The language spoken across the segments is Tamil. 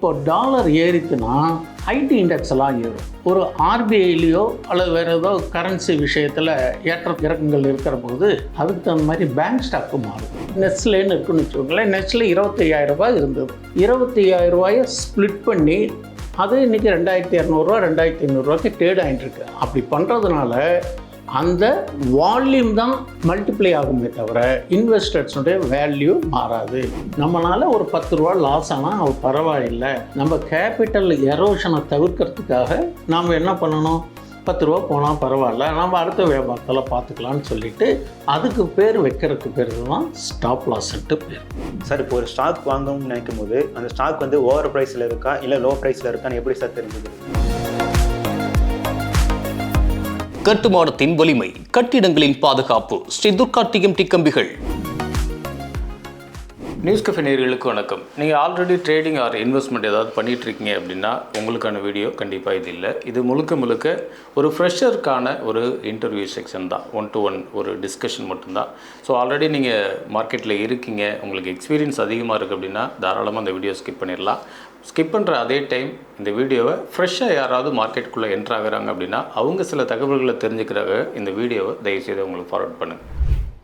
இப்போ டாலர் ஏறிச்சுன்னா ஐடி இண்டெக்ஸ் எல்லாம் ஏறும். ஒரு ஆர்பிஐலேயோ அல்லது வேறு ஏதோ கரன்சி விஷயத்தில் ஏற்ற இறக்கங்கள் இருக்கிற போது அதுக்கு தகுந்த மாதிரி பேங்க் ஸ்டாக்கு மாறும். நெஸ்லேன்னு இருக்குன்னு வச்சுக்கோங்களேன். நெஸ்லே 25,000 ரூபாய் இருந்தது. 25,000 ரூபாயை ஸ்ப்ளிட் பண்ணி அது இன்றைக்கி 2,200 2,500 ட்ரேட் ஆகிட்டு இருக்கு. அப்படி பண்ணுறதுனால அந்த வால்யூம் தான் மல்டிப்ளை ஆகுமே தவிர இன்வெஸ்டர்ஸுடைய வேல்யூ மாறாது. நம்மளால் ஒரு 10 ரூபா லாஸ் ஆனால் அது பரவாயில்லை. நம்ம கேபிட்டல் எரோஷனை தவிர்க்கிறதுக்காக நாம் என்ன பண்ணணும்? 10 ரூபா போனால் பரவாயில்ல, நம்ம அடுத்த வியாபாரத்தில் பார்த்துக்கலான்னு சொல்லிட்டு அதுக்கு பேர் வைக்கிறதுக்கு பேர் தான் ஸ்டாப் லாஸ்ன்ட்டு பேர். சார், இப்போ ஒரு ஸ்டாக் வாங்கணும்னு நினைக்கும் போது அந்த ஸ்டாக் வந்து ஓவர் ப்ரைஸில் இருக்கா இல்லை லோ ப்ரைஸில் இருக்கான்னு எப்படி சார் தெரிஞ்சுக்கிறது? கட்டுமானத்தின் வலிமை, கட்டிடங்களின் பாதுகாப்பு. ஸ்ரீ துர்கா டிஎம்டி கம்பிகள். நியூஸ் கஃபே நேயர்களுக்கு வணக்கம். நீங்கள் ஆல்ரெடி ட்ரேடிங் ஆர் இன்வெஸ்ட்மெண்ட் ஏதாவது பண்ணிகிட்ருக்கீங்க அப்படின்னா உங்களுக்கான வீடியோ கண்டிப்பாக இது இல்லை. இது முழுக்க ஒரு ஃப்ரெஷருக்கான ஒரு இன்டர்வியூ செக்ஷன் தான். 1-to-1 ஒரு டிஸ்கஷன் மட்டும்தான். ஸோ ஆல்ரெடி நீங்கள் மார்க்கெட்டில் இருக்கீங்க, உங்களுக்கு எக்ஸ்பீரியன்ஸ் அதிகமாக இருக்குது அப்படின்னா தாராளமாக அந்த வீடியோ ஸ்கிப் பண்ணிடலாம். ஸ்கிப் பண்ணுற அதே டைம் இந்த வீடியோவை ஃப்ரெஷ்ஷாக யாராவது மார்க்கெட்டுக்குள்ளே என்ட்ரு ஆகுறாங்க அப்படின்னா அவங்க சில தகவல்களை தெரிஞ்சுக்கிறாங்க. இந்த வீடியோவை தயவுசெய்து உங்களுக்கு ஃபார்வர்ட் பண்ணுங்கள்.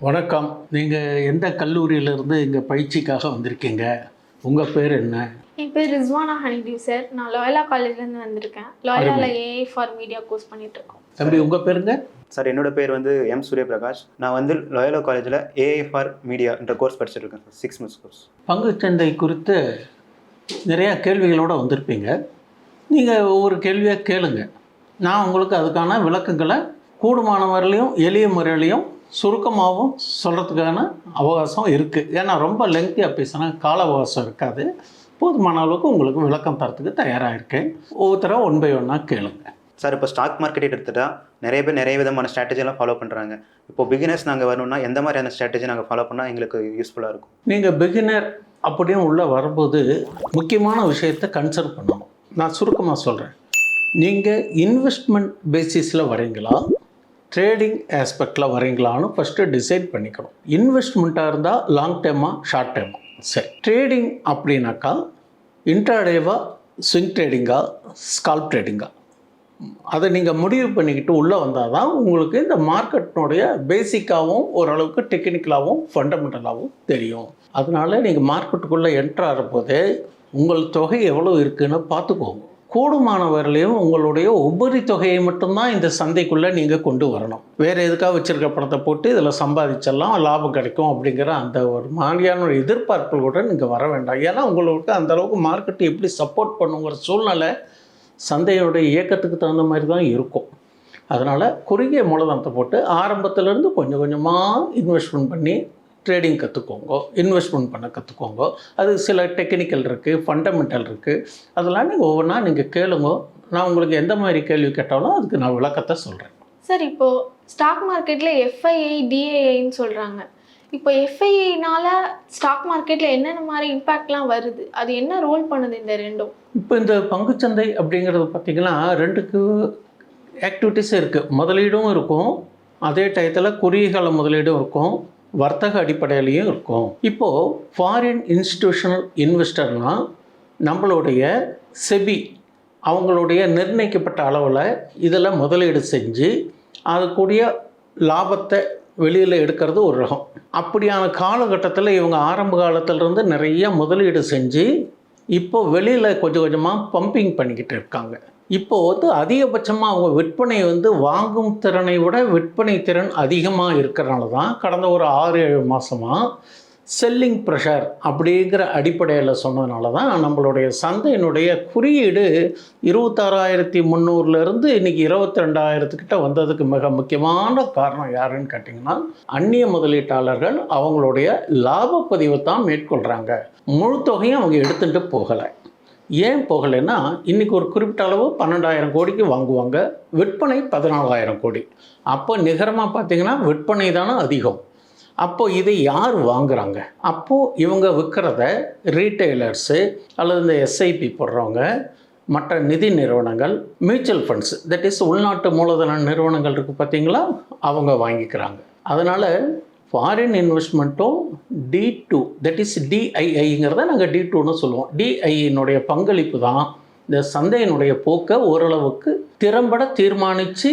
வணக்கம். நீங்கள் எந்த கல்லூரியிலேருந்து இங்கே பயிற்சிக்காக வந்திருக்கீங்க? உங்கள் பேர் என்ன? என் பேர் ரிஸ்வானா ஹனிடிவ் சார். நான் லாயலா காலேஜ்லேருந்து வந்திருக்கேன். லாயலாவில் ஏஐ ஃபார் மீடியா கோர்ஸ் பண்ணிகிட்ருக்கோம். தம்பி, உங்கள் பேருங்க? சார், என்னோட பேர் வந்து எம் சூரியபிரகாஷ். நான் வந்து லாயலா காலேஜில் ஏஐ ஃபார் மீடியா என்ற கோர்ஸ் படிச்சுருக்கேன். 6 months கோர்ஸ். பங்குச்சந்தை குறித்து நிறையா கேள்விகளோடு வந்திருப்பீங்க. நீங்கள் ஒவ்வொரு கேள்வியாக கேளுங்க. நான் உங்களுக்கு அதுக்கான விளக்கங்களை கூடுமான முறையிலையும் எளிய முறையிலையும் சுருக்கமாகவும் சொல்கிறதுக்கான அவகாசம் இருக்குது. ஏன்னா ரொம்ப லெங்க்தியாக பேசினா கால அவகாசம் இருக்காது. போதுமான அளவுக்கு உங்களுக்கு விளக்கம் தரத்துக்கு தயாராக இருக்கேன். ஒவ்வொருத்தராக 1 by 1 கேளுங்க. சார், இப்போ ஸ்டாக் மார்க்கெட் எடுத்துகிட்டா நிறைய பேர் நிறைய விதமான ஸ்ட்ராட்டஜிலாம் ஃபாலோ பண்ணுறாங்க. இப்போ பிகினர்ஸ் நாங்கள் வரணும்னா எந்த மாதிரியான ஸ்ட்ராட்டஜி நாங்கள் ஃபாலோ பண்ணால் எங்களுக்கு யூஸ்ஃபுல்லாக இருக்கும்? நீங்கள் பிகினர் அப்படியும் உள்ளே வரும்போது முக்கியமான விஷயத்தை கன்சிடர் பண்ணணும். நான் சுருக்கமாக சொல்கிறேன். நீங்கள் இன்வெஸ்ட்மெண்ட் பேசிஸில் வரீங்களா, ட்ரேடிங் ஆஸ்பெக்டில் வரீங்களான்னு ஃபஸ்ட்டு டிசைட் பண்ணிக்கணும். இன்வெஸ்ட்மெண்ட்டாக இருந்தால் லாங் டேர்மா ஷார்ட் டேர்மா? சரி. ட்ரேடிங் அப்படின்னாக்கா இன்ட்ராடேவா, ஸ்விங் ட்ரேடிங்கா, ஸ்கால்ப் ட்ரேடிங்கா, அதை நீங்கள் முடிவு பண்ணிக்கிட்டு உள்ளே வந்தால் தான் உங்களுக்கு இந்த மார்க்கெட்டினுடைய பேசிக்காகவும் ஓரளவுக்கு டெக்னிக்கலாகவும் ஃபண்டமெண்டலாகவும் தெரியும். அதனால நீங்கள் மார்க்கெட்டுக்குள்ளே என்ட்ரு ஆகிற போதே உங்கள் தொகை எவ்வளோ இருக்குதுன்னு பார்த்துக்கோங்க. கூடுமானவர்களையும் உங்களுடைய உபரி தொகையை மட்டும்தான் இந்த சந்தைக்குள்ளே நீங்கள் கொண்டு வரணும். வேறு எதுக்காக வச்சுருக்க பணத்தை போட்டு இதில் சம்பாதிச்சிடலாம், லாபம் கிடைக்கும் அப்படிங்கிற அந்த ஒரு மாதிரியான ஒரு எதிர்பார்ப்பு கூட நீங்கள் வர வேண்டாம். ஏன்னா உங்களுக்கு அந்தளவுக்கு மார்க்கெட்டு எப்படி சப்போர்ட் பண்ணுங்கிற சூழ்நிலை சந்தையோடைய இயக்கத்துக்கு தகுந்த மாதிரி தான் இருக்கும். அதனால் குறுகிய மூலதனத்தை போட்டு ஆரம்பத்திலேருந்து கொஞ்சம் கொஞ்சமாக இன்வெஸ்ட்மெண்ட் பண்ணி ட்ரேடிங் கற்றுக்கோங்க, இன்வெஸ்ட்மெண்ட் பண்ண கற்றுக்கோங்க. அது சில டெக்னிக்கல் இருக்குது, ஃபண்டமெண்டல் இருக்குது. அதெல்லாம் நீங்கள் ஒவ்வொன்றா நீங்கள் கேளுங்க. நான் உங்களுக்கு எந்த மாதிரி கேள்வி கேட்டாலும் அதுக்கு நான் விளக்கத்தை சொல்கிறேன். சார், இப்போது ஸ்டாக் மார்க்கெட்டில் எஃப்ஐஐ டிஐஐன்னு சொல்கிறாங்க. இப்போ எஃப்ஐஐனால் ஸ்டாக் மார்க்கெட்டில் என்னென்ன மாதிரி இம்பேக்ட்லாம் வருது? அது என்ன ரோல் பண்ணுது இந்த ரெண்டும்? இப்போ இந்த பங்குச்சந்தை அப்படிங்கிறது பார்த்திங்கன்னா 2 ஆக்டிவிட்டீஸும் இருக்குது. முதலீடும் இருக்கும், அதே டயத்தில் குறுகிய கால முதலீடும் இருக்கும், வர்த்தக அடிப்படையிலையும் இருக்கும். இப்போது ஃபாரின் இன்ஸ்டிடியூஷனல் இன்வெஸ்டர்னால் நம்மளுடைய செபி அவங்களுடைய நிர்ணயிக்கப்பட்ட அளவில் இதில் முதலீடு செஞ்சு அதுக்கூடிய லாபத்தை வெளியில் எடுக்கிறது ஒரு ரகம். அப்படியான காலகட்டத்தில் இவங்க ஆரம்ப காலத்திலேருந்து நிறைய முதலீடு செஞ்சு இப்போது வெளியில் கொஞ்சம் கொஞ்சமாக பம்பிங் பண்ணிக்கிட்டு இருக்காங்க. இப்போது அதிகபட்சமாக அவங்க விற்பனை வாங்கும் திறனை விட விற்பனை திறன் அதிகமாக இருக்கிறனால தான் கடந்த ஒரு 6-7 மாதமாக செல்லிங் ப்ரெஷர் அப்படிங்கிற அடிப்படையில் சொன்னதுனால தான் நம்மளுடைய சந்தையினுடைய குறியீடு 26,300 இன்றைக்கி 22,000 வந்ததுக்கு மிக முக்கியமான காரணம் யாருன்னு கேட்டிங்கன்னா அந்நிய முதலீட்டாளர்கள் அவங்களுடைய லாபப்பதிவை தான் மேற்கொள்கிறாங்க. முழு தொகையும் அவங்க எடுத்துகிட்டு போகலை. ஏன் போகலைன்னா இன்றைக்கி ஒரு குறிப்பிட்ட அளவு 12,000 கோடிக்கு வாங்குவாங்க, விற்பனை 14,000 கோடி. அப்போ நிகரமாக பார்த்திங்கன்னா விற்பனை தானே அதிகம். அப்போது இதை யார் வாங்குகிறாங்க? அப்போது இவங்க விற்கிறத ரீட்டெய்லர்ஸு அல்லது இந்த எஸ்ஐபி போடுறவங்க, மற்ற நிதி நிறுவனங்கள், மியூச்சுவல் ஃபண்ட்ஸ், தட் இஸ் உள்நாட்டு மூலதன நிறுவனங்கள் இருக்குது பார்த்திங்களா, அவங்க வாங்கிக்கிறாங்க. அதனால் ஃபாரின் இன்வெஸ்ட்மெண்ட்டும் D2 தட் இஸ் DIIங்கிறத நாங்கள் D2ன்னு சொல்லுவோம். DIIனுடைய பங்களிப்பு தான் இந்த சந்தையினுடைய போக்கை ஓரளவுக்கு திறம்பட தீர்மானித்து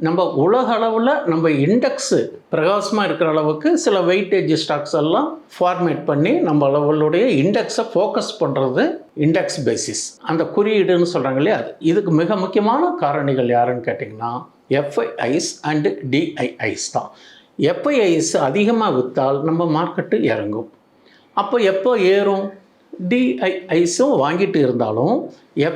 நம்ம உலக அளவில் நம்ம இண்டெக்ஸு பிரகாசமாக இருக்கிற அளவுக்கு சில வெயிட்டேஜ் ஸ்டாக்ஸ் எல்லாம் ஃபார்மேட் பண்ணி நம்ம அளவுடைய இண்டெக்ஸை ஃபோக்கஸ் பண்ணுறது இண்டெக்ஸ் பேசிஸ், அந்த குறியீடுன்னு சொல்கிறாங்க இல்லையா, அது இதுக்கு மிக முக்கியமான காரணிகள் யாருன்னு கேட்டிங்கன்னா FIIs அண்டு DIIs தான். FIIs அதிகமாக விற்றால் நம்ம மார்க்கெட்டு இறங்கும். அப்போ எப்போ ஏறும்? DIIஸும் வாங்கிட்டு இருந்தாலும்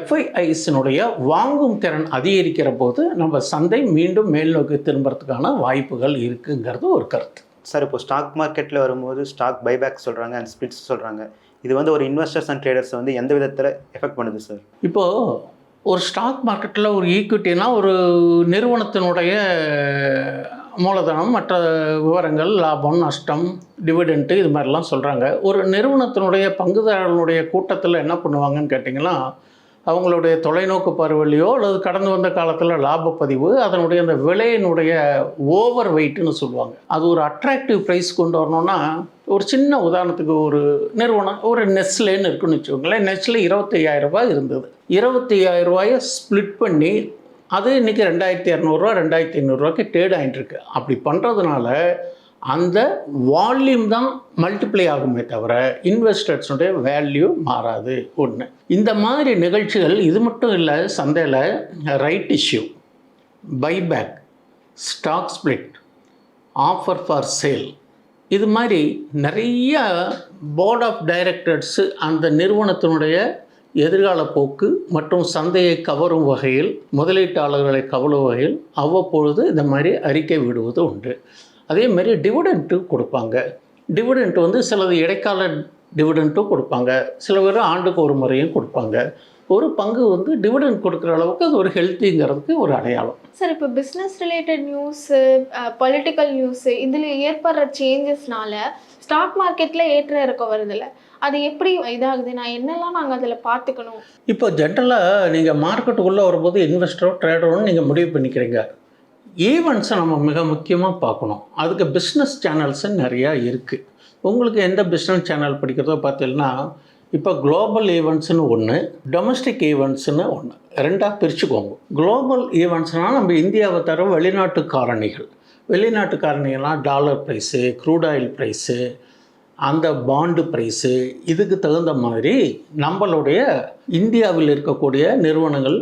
FIIஸினுடைய வாங்கும் திறன் அதிகரிக்கிற போது நம்ம சந்தை மீண்டும் மேல் நோக்கி திரும்புறதுக்கான வாய்ப்புகள் இருக்குங்கிறது ஒரு கருத்து. சார், இப்போ ஸ்டாக் மார்க்கெட்டில் வரும்போது ஸ்டாக் பைபேக் சொல்கிறாங்க அண்ட் ஸ்பிளிட்ஸ் சொல்கிறாங்க. இது வந்து ஒரு இன்வெஸ்டர்ஸ் அண்ட் ட்ரேடர்ஸ் வந்து எந்த விதத்தில் எஃபெக்ட் பண்ணுது சார்? இப்போது ஒரு ஸ்டாக் மார்க்கெட்டில் ஒரு ஈக்விட்டினா ஒரு நிறுவனத்தினுடைய மூலதனம், மற்ற விவரங்கள், லாபம், நஷ்டம், டிவிடெண்ட்டு, இது மாதிரிலாம் சொல்கிறாங்க. ஒரு நிறுவனத்தினுடைய பங்குதாரர்களுடைய கூட்டத்தில் என்ன பண்ணுவாங்கன்னு கேட்டிங்கன்னா, அவங்களுடைய தொலைநோக்கு பார்வையிலையோ அல்லது கடந்து வந்த காலத்தில் லாபப்பதிவு, அதனுடைய அந்த விலையினுடைய ஓவர் வெயிட்டுன்னு சொல்லுவாங்க. அது ஒரு அட்ராக்டிவ் ப்ரைஸ் கொண்டு வரணும்னா, ஒரு சின்ன உதாரணத்துக்கு ஒரு நிறுவனம், ஒரு நெஸ்லேன்னு இருக்குன்னு வச்சுக்கோங்களேன். நெஸ்லே 25,000 ரூபாய் இருந்தது. 25,000 ரூபாயை ஸ்ப்ளிட் பண்ணி அது இன்றைக்கி 2,200 2,500 ட்ரேட் ஆகிட்டுருக்கு. அப்படி பண்ணுறதுனால அந்த வால்யூம் தான் மல்டிப்ளை ஆகுமே தவிர இன்வெஸ்டர்ஸுடைய வேல்யூ மாறாது. ஒன்று, இந்த மாதிரி நிகழ்ச்சிகள் இது மட்டும் இல்லை, சந்தையில் right issue, buyback, stock split, offer for sale, இது மாதிரி நிறைய போர்ட் ஆஃப் டைரக்டர்ஸு அந்த நிறுவனத்தினுடைய எதிர்கால போக்கு மற்றும் சந்தையை கவரும் வகையில், முதலீட்டாளர்களை கவரும் வகையில் அவ்வப்பொழுது இந்த மாதிரி அறிக்கை விடுவது உண்டு. அதே மாதிரி டிவிடெண்ட்டு கொடுப்பாங்க. டிவிடெண்ட் வந்து சிலது இடைக்கால டிவிடெண்ட்டும் கொடுப்பாங்க, சில பேர் ஆண்டுக்கு ஒரு முறையும் கொடுப்பாங்க. ஒரு பங்கு வந்து டிவிடெண்ட் கொடுக்குற அளவுக்கு அது ஒரு ஹெல்த்திங்கிறதுக்கு ஒரு அடையாளம். சார், இப்போ business related news, political news, இதில் ஏற்படுற சேஞ்சஸ்னால ஸ்டாக் மார்க்கெட்டில் ஏற்ற இறக்கம் வருதில்ல, அது எப்படி இதாகுது? நான் என்னெல்லாம் நாங்கள் அதில் பார்த்துக்கணும்? இப்போ ஜென்ரலாக நீங்கள் மார்க்கெட்டுக்குள்ளே வரும்போது இன்வெஸ்டரோ ட்ரேடரோன்னு நீங்கள் முடிவு பண்ணிக்கிறீங்க. ஈவெண்ட்ஸை நம்ம மிக முக்கியமாக பார்க்கணும். அதுக்கு பிஸ்னஸ் சேனல்ஸு நிறையா இருக்குது. உங்களுக்கு எந்த பிஸ்னஸ் சேனல் பிடிக்கிறதோ பார்த்தீங்கன்னா, இப்போ குளோபல் ஈவெண்ட்ஸ்னு ஒன்று, டொமஸ்டிக் ஈவெண்ட்ஸ்னு ஒன்று, ரெண்டாக பிரிச்சுக்கோங்க. குளோபல் ஈவெண்ட்ஸ்னால் நம்ம இந்தியாவை தவிர வெளிநாட்டு காரணிகள். வெளிநாட்டு காரணிகள்லாம் dollar price, crude oil price, அந்த பாண்டு ப்ரைஸு, இதுக்கு தகுந்த மாதிரி நம்மளுடைய இந்தியாவில் இருக்கக்கூடிய நிறுவனங்கள்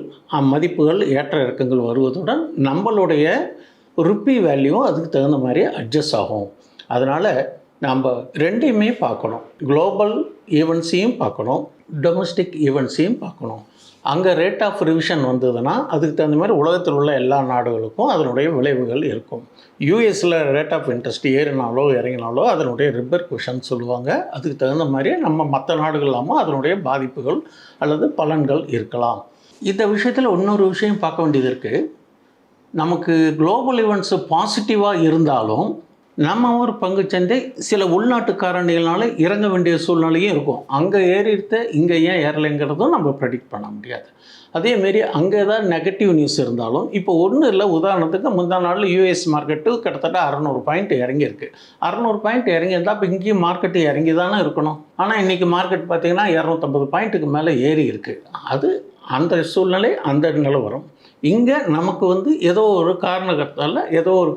மதிப்புகள் ஏற்ற இறக்கங்கள் வருவதுடன் நம்மளுடைய ருப்பி வேல்யூவும் அதுக்கு தகுந்த மாதிரி அட்ஜஸ்ட் ஆகும். அதனால் நம்ம ரெண்டையுமே பார்க்கணும். குளோபல் ஈவெண்ட்ஸையும் பார்க்கணும், டொமஸ்டிக் ஈவெண்ட்ஸையும் பார்க்கணும். அங்கே ரேட் ஆஃப் ரிவிஷன் வந்ததுன்னா அதுக்கு தகுந்த மாதிரி உலகத்தில் உள்ள எல்லா நாடுகளுக்கும் அதனுடைய விளைவுகள் இருக்கும். யூஎஸில் ரேட் ஆஃப் இன்ட்ரெஸ்ட் ஏறினாலோ இறங்கினாலோ அதனுடைய ரிப்பர்குஷன் சொல்லுவாங்க. அதுக்கு தகுந்த மாதிரி நம்ம மற்ற நாடுகள் இல்லாமல் அதனுடைய பாதிப்புகள் அல்லது பலன்கள் இருக்கலாம். இந்த விஷயத்தில் இன்னொரு விஷயம் பார்க்க வேண்டியது இருக்குது. நமக்கு குளோபல் ஈவெண்ட்ஸு பாசிட்டிவாக இருந்தாலும் நம்ம ஒரு பங்குச்சந்தை சில உள்நாட்டு காரணிகளால் இறங்க வேண்டிய சூழ்நிலையும் இருக்கும். அங்கே ஏறிடுத்த இங்கே ஏன் ஏறலைங்கிறதும் நம்ம ப்ரெடிக்ட் பண்ண முடியாது. அதேமாரி அங்கே ஏதாவது நெகட்டிவ் நியூஸ் இருந்தாலும், இப்போ ஒன்றும் இல்லை, உதாரணத்துக்கு முந்தா நாள் யூஎஸ் மார்க்கெட்டு கிட்டத்தட்ட 600 பாயிண்ட் இறங்கியிருக்கு. 600 பாயிண்ட் இறங்கியிருந்தால் இப்போ இங்கேயும் மார்க்கெட்டு இறங்கி தானே இருக்கணும். ஆனால் இன்றைக்கி மார்க்கெட் பார்த்திங்கன்னா 250 பாயிண்ட்டுக்கு மேலே ஏறி இருக்குது. அது அந்த சூழ்நிலை அந்த நிலவரம். இங்கே நமக்கு வந்து ஏதோ ஒரு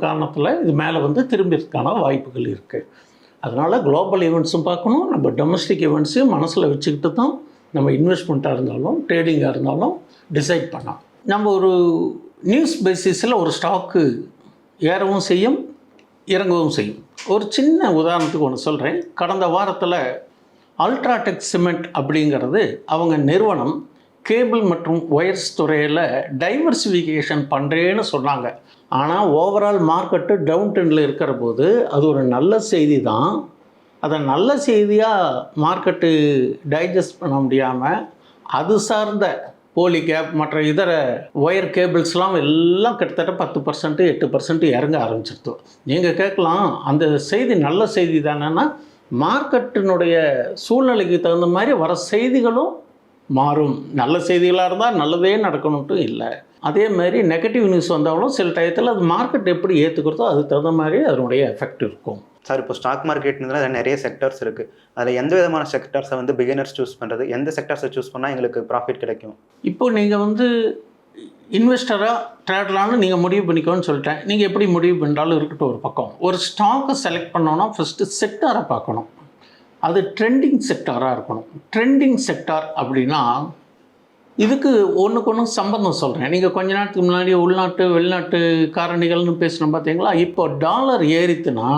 காரணத்தில் இது மேலே வந்து திரும்பிறதுக்கான வாய்ப்புகள் இருக்குது. அதனால் குளோபல் ஈவெண்ட்ஸும் பார்க்கணும், நம்ம டொமஸ்டிக் ஈவெண்ட்ஸையும் மனசில் வச்சுக்கிட்டு தான் நம்ம இன்வெஸ்ட்மெண்ட்டாக இருந்தாலும் ட்ரேடிங்காக இருந்தாலும் டிசைட் பண்ணலாம். நம்ம ஒரு நியூஸ் பேசிஸில் ஒரு ஸ்டாக்கு ஏறவும் செய்யும், இறங்கவும் செய்யும். ஒரு சின்ன உதாரணத்துக்கு ஒன்று சொல்கிறேன். கடந்த வாரத்தில் அல்ட்ராடெக் சிமெண்ட் அப்படிங்கிறது அவங்க நிறுவனம் கேபிள் மற்றும் ஒயர்ஸ் துறையில் டைவர்சிஃபிகேஷன் பண்ணுறேன்னு சொன்னாங்க. ஆனால் ஓவரால் மார்க்கெட்டு டவுன் ட்ரெண்டில் இருக்கிற போது அது ஒரு நல்ல செய்தி தான். அதை நல்ல செய்தியாக மார்க்கெட்டு டைஜஸ்ட் பண்ண முடியாமல் அது சார்ந்த போலி கேப் மற்ற இதர ஒயர் கேபிள்ஸ்லாம் எல்லாம் கிட்டத்தட்ட 10% 8% இறங்க ஆரம்பிச்சிருது. நீங்கள் கேட்கலாம், அந்த செய்தி நல்ல செய்தி தானேன்னா, மார்க்கெட்டினுடைய சூழ்நிலைக்கு தகுந்த மாதிரி வர செய்திகளும் மாறும். நல்ல செய்திகளாக இருந்தால் நல்லதே நடக்கணும்ட்டு இல்லை. அதே மாதிரி நெகட்டிவ் நியூஸ் வந்தாலும் சில டயத்தில் அது மார்க்கெட் எப்படி ஏற்றுக்கிறதோ அதுக்கு தகுந்த மாதிரி அதனுடைய எஃபெக்ட் இருக்கும். சார் இப்போ ஸ்டாக் மார்க்கெட்னு அதில் நிறைய செக்டர்ஸ் இருக்குது. அதில் எந்த விதமான செக்டர்ஸை வந்து பிகினர்ஸ் சூஸ் பண்ணுறது, எந்த செக்டர்ஸை சூஸ் பண்ணால் எங்களுக்கு ப்ராஃபிட் கிடைக்கும்? இப்போ நீங்கள் வந்து இன்வெஸ்டராக ட்ரேடரானு நீங்கள் முடிவு பண்ணிக்கோன்னு சொல்லிட்டேன். நீங்கள் எப்படி முடிவு பண்ணாலும் இருக்கட்டும் ஒரு பக்கம். ஒரு ஸ்டாக்கை செலக்ட் பண்ணோன்னா ஃபஸ்ட்டு செக்டாரை பார்க்கணும். அது ட்ரெண்டிங் செக்டாராக இருக்கணும். ட்ரெண்டிங் செக்டார் அப்படின்னா இதுக்கு ஒன்றுக்கு ஒன்று சம்பந்தம் சொல்கிறேன். நீங்கள் கொஞ்ச நேரத்துக்கு முன்னாடி உள்நாட்டு வெளிநாட்டு காரணிகள்னு பேசணும் பார்த்தீங்களா? இப்போ டாலர் ஏறித்துனா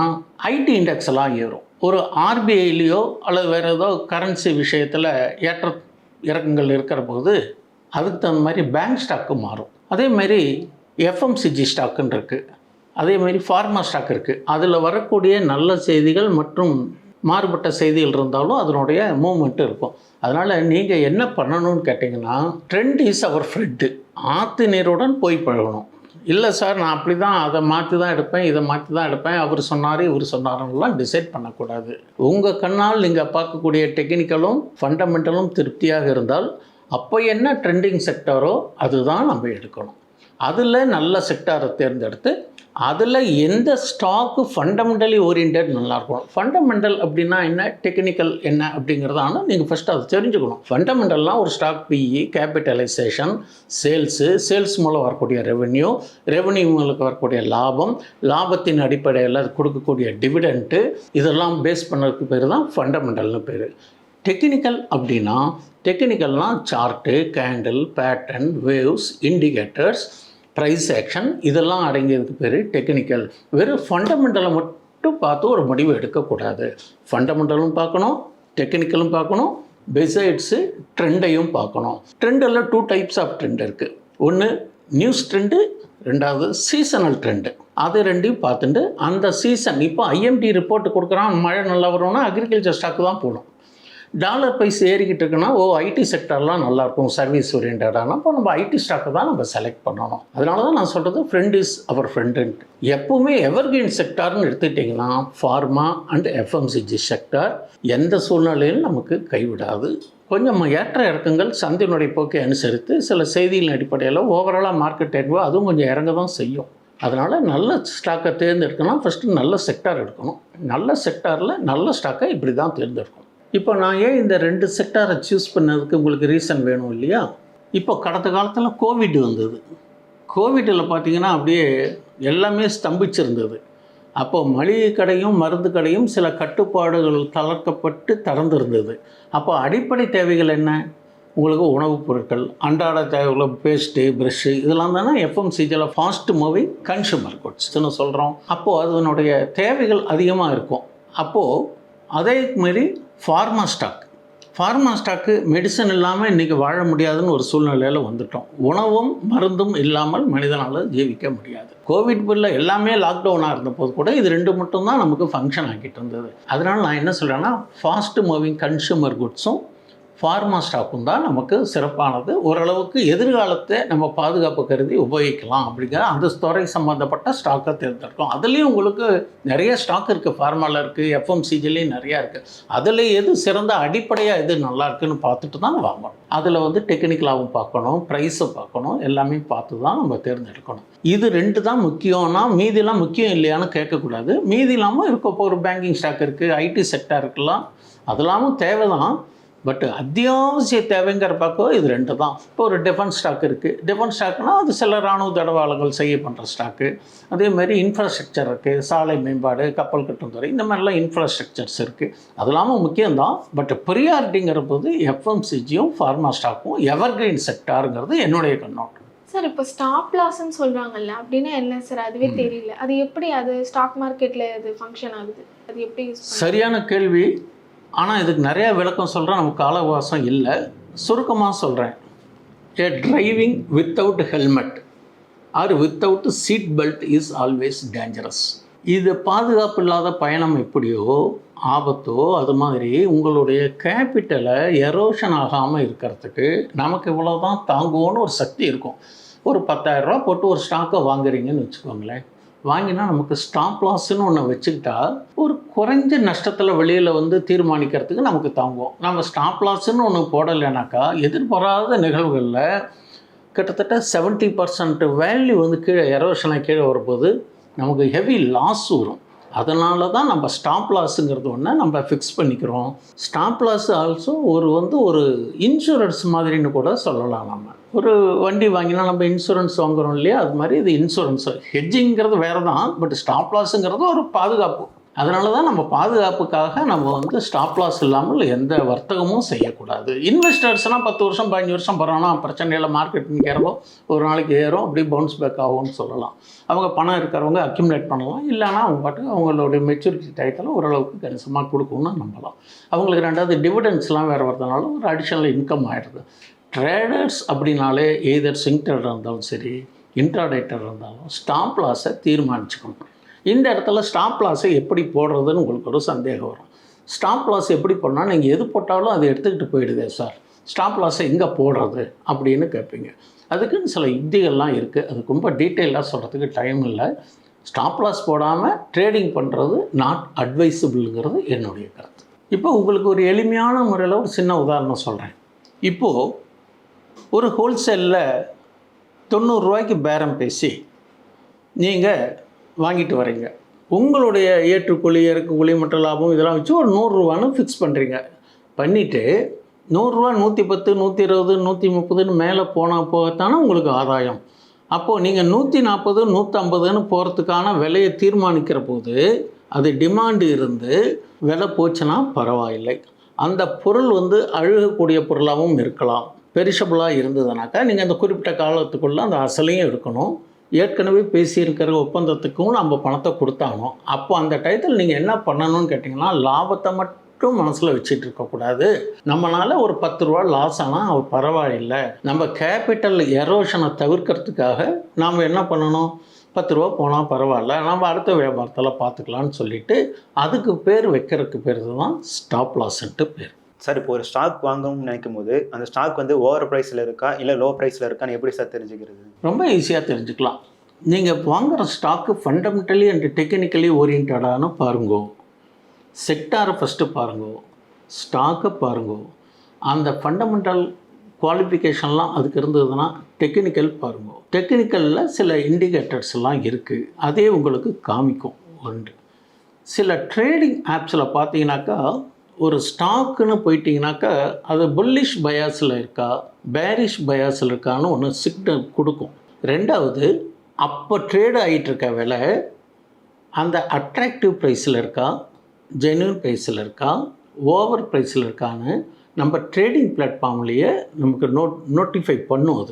ஐடி இண்டெக்ஸ் எல்லாம் ஏறும். ஒரு ஆர்பிஐலேயோ அல்லது வேறு ஏதோ கரன்சி விஷயத்தில் ஏற்ற இறக்கங்கள் இருக்கிற போது அதுக்கு தகுந்த மாதிரி பேங்க் ஸ்டாக்கு மாறும். அதே மாதிரி எஃப்எம்சிஜி ஸ்டாக்குன்னு இருக்குது, அதே மாதிரி ஃபார்மா ஸ்டாக் இருக்குது. அதில் வரக்கூடிய நல்ல செய்திகள் மற்றும் மாறுபட்ட செய்திகள் இருந்தாலும் அதனுடைய மூவ்மெண்ட்டு இருக்கும். அதனால் நீங்கள் என்ன பண்ணணும்னு கேட்டிங்கன்னா, ட்ரெண்ட் இஸ் அவர் ஃப்ரெண்டு. ஆற்று நீருடன் போய் பழகணும். இல்லை சார் நான் அப்படி தான் அதை மாற்றி தான் எடுப்பேன், இதை மாற்றி தான் எடுப்பேன், அவர் சொன்னார் இவர் சொன்னாருன்னெலாம் டிசைட் பண்ணக்கூடாது. உங்கள் கண்ணால் நீங்கள் பார்க்கக்கூடிய டெக்னிக்கலும் ஃபண்டமெண்டலும் திருப்தியாக இருந்தால் அப்போ என்ன ட்ரெண்டிங் செக்டாரோ அதுதான் நம்ம எடுக்கணும். அதில் நல்ல செக்டாரை தேர்ந்தெடுத்து அதில் எந்த ஸ்டாக்கு ஃபண்டமெண்டலி ஓரியன்ட் நல்லாயிருக்கும். ஃபண்டமெண்டல் அப்படின்னா என்ன, டெக்னிக்கல் என்ன அப்படிங்கிறதான நீங்கள் ஃபஸ்ட்டு அதை தெரிஞ்சுக்கணும். ஃபண்டமெண்டல்னால் ஒரு ஸ்டாக் பிஇ, கேபிட்டலைசேஷன், சேல்ஸ் மூலம் வரக்கூடிய ரெவென்யூ மூலம் வரக்கூடிய லாபம், லாபத்தின் அடிப்படையில் அது கொடுக்கக்கூடிய டிவிடெண்ட்டு, இதெல்லாம் பேஸ் பண்ணுறதுக்கு பேர் தான் ஃபண்டமெண்டல்னு பேர். டெக்னிக்கல் அப்படின்னா டெக்னிக்கல்னால் chart, candle, pattern, waves, indicators, price action, இதெல்லாம் அடங்கியதுக்கு பேர் டெக்னிக்கல். வெறும் ஃபண்டமெண்டலை மட்டும் பார்த்து ஒரு முடிவு எடுக்கக்கூடாது. ஃபண்டமெண்டலும் பார்க்கணும், டெக்னிக்கலும் பார்க்கணும், பெசைட்ஸு ட்ரெண்டையும் பார்க்கணும். ட்ரெண்டில் 2 டைப்ஸ் ஆஃப் ட்ரெண்ட் இருக்குது. ஒன்று நியூஸ் ட்ரெண்டு, ரெண்டாவது சீசனல் ட்ரெண்டு. அது ரெண்டையும் பார்த்துட்டு அந்த சீசன் இப்போ ஐஎம்டி ரிப்போர்ட் கொடுக்குறான், மழை நல்லா வரும்னா அக்ரிகல்ச்சர் ஸ்டாக்கு தான் போகணும். டாலர் ப்ரைஸ் ஏறிக்கிட்டு இருக்குன்னா ஐடி செக்டர்லாம் நல்லாயிருக்கும், சர்வீஸ் ஓரியன்டான, அப்போ நம்ம ஐடி ஸ்டாக்கை தான் நம்ம செலக்ட் பண்ணணும். அதனால தான் நான் சொல்கிறது ஃப்ரெண்ட் இஸ் அவர் ஃப்ரெண்டுன்ட்டு. எப்போவுமே எவர்கிரீன் செக்டார்னு எடுத்துக்கிட்டிங்கன்னா ஃபார்மா அண்ட் எஃப்எம்சிஜி செக்டார் எந்த சூழ்நிலையிலும் நமக்கு கைவிடாது. கொஞ்சம் ஏற்ற இறக்கங்கள் சந்தையினுடைய போக்கை அனுசரித்து சில செய்திகளின் அடிப்படையில் ஓவராலாக மார்க்கெட் ஏறுவோ அதுவும் கொஞ்சம் இறங்க தான் செய்யும். அதனால் நல்ல ஸ்டாக்கை தேர்ந்தெடுக்கணும். ஃபஸ்ட்டு நல்ல செக்டார் எடுக்கணும். நல்ல செக்டாரில் நல்ல ஸ்டாக்கை இப்படி தான் தேர்ந்தெடுக்கணும். இப்போ நான் ஏன் இந்த 2 செக்டாரை சூஸ் பண்ணதுக்கு உங்களுக்கு ரீசன் வேணும் இல்லையா? இப்போ கடந்த காலத்தில் கோவிட் வந்தது. கோவிட்டில் பார்த்திங்கன்னா அப்படியே எல்லாமே ஸ்தம்பிச்சிருந்தது. அப்போது மளிகை கடையும் மருந்து கடையும் சில கட்டுப்பாடுகள் தளர்க்கப்பட்டு திறந்திருந்தது. அப்போ அடிப்படை தேவைகள் என்ன? உங்களுக்கு உணவுப் பொருட்கள், அன்றாட தேவைகளை, பேஸ்ட்டு, ப்ரெஷ்ஷு, இதெல்லாம் தானே எஃப்எம்சிஜியில் ஃபாஸ்ட் மூவிங் கன்சூமர் குட்ஸ்ன்னு சொல்கிறோம். அப்போது அதனுடைய தேவைகள் அதிகமாக இருக்கும். அப்போது அதே மாரி ஃபார்மா ஸ்டாக்கு மெடிசன் இல்லாமல் இன்றைக்கி வாழ முடியாதுன்னு ஒரு சூழ்நிலையில் வந்துட்டோம். உணவும் மருந்தும் இல்லாமல் மனிதனால் ஜீவிக்க முடியாது. கோவிட் பில்ல எல்லாமே லாக்டவுனாக இருந்தபோது கூட இது 2 மட்டும்தான் நமக்கு ஃபங்க்ஷன் ஆகிட்டு இருந்தது. அதனால் நான் என்ன சொல்கிறேன்னா, ஃபாஸ்ட் மூவிங் கன்சூமர் குட்ஸும் ஃபார்மா ஸ்டாக்கும் தான் நமக்கு சிறப்பானது. ஓரளவுக்கு எதிர்காலத்தை நம்ம பாதுகாப்பு கருதி உபயோகிக்கலாம் அப்படிங்கிற அந்த துறை சம்மந்தப்பட்ட ஸ்டாக்கை தேர்ந்தெடுக்கும். அதுலேயும் உங்களுக்கு நிறைய ஸ்டாக் இருக்குது. ஃபார்மாவில் இருக்குது, எஃப்எம்சிஜிலையும் நிறையா இருக்குது. அதில் எது சிறந்த அடிப்படையாக எது நல்லா இருக்குதுன்னு பார்த்துட்டு தான் வாங்கணும். அதில் வந்து டெக்னிக்கலாகவும் பார்க்கணும், ப்ரைஸை பார்க்கணும், எல்லாமே பார்த்து தான் நம்ம தேர்ந்தெடுக்கணும். இது 2 தான் முக்கியம்னா மீதிலாம் முக்கியம் இல்லையான்னு கேட்கக்கூடாது. மீதி இல்லாமல் இப்போ ஒரு பேங்கிங் ஸ்டாக் இருக்குது, ஐடி செக்டார் இருக்குலாம், அதெல்லாமும் தேவை தான். பட் அத்தியாவசிய தேவைங்கிற பக்கம் இது 2 தான். இப்போ ஒரு டிஃபென்ஸ் ஸ்டாக் இருக்குது. டிஃபென்ஸ் ஸ்டாக்னால் அது சில இராணுவ தடவாளங்கள் செய்ய பண்ணுற ஸ்டாக்கு. அதேமாதிரி இன்ஃப்ராஸ்ட்ரக்சர் இருக்குது, சாலை மேம்பாடு, கப்பல் கட்டும் துறை, இந்த மாதிரிலாம் இன்ஃப்ராஸ்ட்ரக்சர்ஸ் இருக்குது. அது இல்லாமல் முக்கியம்தான். பட் ப்ரியாரிட்டிங்கிற போது எஃப்எம்சிஜியும் ஃபார்மா ஸ்டாக்கும் எவர்கிரீன் செக்டாருங்கிறது என்னுடைய கண்ணோட்டம். சார் இப்போ ஸ்டாப் லாஸ்ன்னு சொல்கிறாங்கல்ல, அப்படின்னா என்ன சார்? அதுவே தெரியல. அது எப்படி அது ஸ்டாக் மார்க்கெட்டில் அது ஃபங்க்ஷன் ஆகுது? அது எப்படி யூஸ்? சரியான கேள்வி. ஆனால் இதுக்கு நிறையா விளக்கம் சொல்கிறேன், நமக்கு கால அவகாசம் இல்லை. சுருக்கமாக சொல்கிறேன். A driving without helmet or without seat belt is always dangerous. இது பாதுகாப்பு இல்லாத பயணம் எப்படியோ ஆபத்தோ அது மாதிரி உங்களுடைய கேபிட்டலை எரோஷன் ஆகாமல் இருக்கிறதுக்கு நமக்கு இவ்வளோ தான் தாங்குவோன்னு ஒரு சக்தி இருக்கும். ஒரு 10,000 ரூபா போட்டு ஒரு ஸ்டாக்கை வாங்குறீங்கன்னு வச்சுக்கோங்களேன். வாங்கினா நமக்கு ஸ்டாப் லாஸ்ன்னு ஒன்று வச்சுக்கிட்டா ஒரு குறைஞ்ச நஷ்டத்தில் வெளியில் வந்து தீர்மானிக்கிறதுக்கு நமக்கு தாங்குவோம். நம்ம ஸ்டாப் லாஸ்ன்னு ஒன்று போடலைனாக்கா எதிர்பாராத நிகழ்வுகளில் கிட்டத்தட்ட 70% வேல்யூ வந்து கீழே எரோஷனாக கீழே வரும்போது நமக்கு ஹெவி லாஸ் வரும். அதனால தான் நம்ம ஸ்டாப் லாஸுங்கிறது ஒன்று நம்ம ஃபிக்ஸ் பண்ணிக்கிறோம். ஸ்டாப் லாஸ் ஆல்சோ ஒரு இன்சூரன்ஸ் மாதிரின்னு கூட சொல்லலாம். நம்ம ஒரு வண்டி வாங்கினா நம்ம இன்சூரன்ஸ் வாங்குகிறோம் இல்லையா, அது மாதிரி இது இன்சூரன்ஸ். ஹெட்ஜிங்கிறது வேறு தான், பட் ஸ்டாப் லாஸுங்கிறது ஒரு பாதுகாப்பு. அதனால தான் நம்ம பாதுகாப்புக்காக நம்ம ஸ்டாப் லாஸ் இல்லாமல் எந்த வர்த்தகமும் செய்யக்கூடாது. இன்வெஸ்டர்ஸ்னால் 10 வருஷம் 15 வருஷம் போகிறாங்கன்னா பிரச்சனையில் மார்க்கெட் நிற்கிறப்போ ஒரு நாளைக்கு ஏறும், அப்படியே பவுன்ஸ் பேக் ஆகும்னு சொல்லலாம். அவங்க பணம் இருக்கிறவங்க அக்யூமுலேட் பண்ணலாம், இல்லைனா அவங்க பாட்டுக்கு அவங்களுடைய மெச்சூரிட்டி டயத்தில் ஓரளவுக்கு கணிசமாக கொடுக்கும்னு நம்பலாம். அவங்களுக்கு ரெண்டாவது டிவிடெண்ட்ஸ்லாம் வேறு வரதுனால ஒரு அடிஷ்னல் இன்கம் ஆகிடுது. ட்ரேடர்ஸ் அப்படின்னாலே எய்தர் ஸ்விங் ட்ரேடர் இருந்தாலும் சரி, இன்ட்ராடே ட்ரேடர் இருந்தாலும் ஸ்டாப் லாஸை தீர்மானிச்சுக்கணும். இந்த இடத்துல ஸ்டாப் லாஸை எப்படி போடுறதுன்னு உங்களுக்கு ஒரு சந்தேகம் வரும். ஸ்டாப் லாஸ் எப்படி போடணும், நீங்கள் எது போட்டாலும் அதை எடுத்துக்கிட்டு போயிடுதே சார், ஸ்டாப் லாஸை எங்கே போடுறது அப்படின்னு கேட்பீங்க. அதுக்குன்னு சில யுக்திகள்லாம் இருக்குது. அதுக்கு ரொம்ப டீட்டெயிலாக சொல்கிறதுக்கு டைம் இல்லை. ஸ்டாப் லாஸ் போடாமல் ட்ரேடிங் பண்ணுறது நாட் அட்வைசபிள்ங்கிறது என்னுடைய கருத்து. இப்போ உங்களுக்கு ஒரு எளிமையான முறையில் ஒரு சின்ன உதாரணம் சொல்கிறேன். இப்போது ஒரு ஹோல்சேலில் 90 ரூபாய்க்கு பேரம் பேசி நீங்கள் வாங்கிட்டு வரீங்க. உங்களுடைய ஏற்றுக்கூலி இறக்குக்கூலி மற்ற லாபம் இதெல்லாம் வச்சு ஒரு 100 ரூபான்னு ஃபிக்ஸ் பண்ணுறீங்க. பண்ணிவிட்டு 100 ரூபா 110 120 130ன்னு மேலே போகத்தானே உங்களுக்கு ஆதாயம். அப்போது நீங்கள் 140 150ன்னு போகிறதுக்கான விலையை தீர்மானிக்கிற போது அது டிமாண்டு இருந்து விலை போச்சுன்னா பரவாயில்லை. அந்த பொருள் அழுகக்கூடிய பொருளாகவும் இருக்கலாம். பெரிஷபிளாக இருந்ததுனாக்கா நீங்கள் அந்த குறிப்பிட்ட காலத்துக்குள்ளே அந்த அசலையும் இருக்கணும். ஏற்கனவே பேசியிருக்கிற ஒப்பந்தத்துக்கும் நம்ம பணத்தை கொடுத்தானோ, அப்போ அந்த டயத்தில் நீங்கள் என்ன பண்ணணும்னு கேட்டிங்கன்னா, லாபத்தை மட்டும் மனசில் வச்சுட்டு இருக்கக்கூடாது. நம்மளால் ஒரு 10 ரூபா லாஸ் ஆனால் பரவாயில்லை, நம்ம கேபிட்டல் எரோஷனை தவிர்க்கிறதுக்காக நாம் என்ன பண்ணணும், 10 ரூபா போனால் பரவாயில்ல, நம்ம அடுத்த வியாபாரத்தில் பார்த்துக்கலான்னு சொல்லிவிட்டு அதுக்கு பேர் வைக்கிறதுக்கு பேர் தான் ஸ்டாப் லாஸ்ன்ட்டு பேர். சார், இப்போ ஒரு ஸ்டாக் வாங்கணும்னு நினைக்கும் போது அந்த ஸ்டாக் ஓவர் ப்ரைஸில் இருக்கா இல்லை லோ ப்ரைஸில் இருக்கான்னு எப்படி சார் தெரிஞ்சுக்கிறது? ரொம்ப ஈஸியாக தெரிஞ்சுக்கலாம். நீங்கள் வாங்குகிற ஸ்டாக்கு ஃபண்டமெண்டலி அண்ட் டெக்னிக்கலி ஓரியன்டானு பாருங்கோ. செக்டாரை ஃபஸ்ட்டு பாருங்கோ, ஸ்டாக்கை பாருங்கோ. அந்த ஃபண்டமெண்டல் குவாலிஃபிகேஷன்லாம் அதுக்கு இருந்ததுன்னா டெக்னிக்கல் பாருங்கோ. டெக்னிக்கலில் சில இண்டிகேட்டர்ஸ்லாம் இருக்குது, அதே உங்களுக்கு காமிக்கும். ஒன்று சில ட்ரேடிங் ஆப்ஸில் பார்த்தீங்கன்னாக்கா ஒரு ஸ்டாக்குன்னு போயிட்டிங்கனாக்கா அது புல்லிஷ் பயாஸில் இருக்கா பேரிஷ் பயாஸில் இருக்கான்னு ஒன்று சிக்னல் கொடுக்கும். ரெண்டாவது, அப்போ ட்ரேட் ஆகிட்டுருக்க விலை அந்த அட்ராக்டிவ் ப்ரைஸில் இருக்கா ஜென்யூன் ப்ரைஸில் இருக்கா ஓவர் ப்ரைஸில் இருக்கான்னு நம்ம ட்ரேடிங் பிளாட்ஃபார்ம்லேயே நமக்கு நோட்டிஃபை பண்ணும்.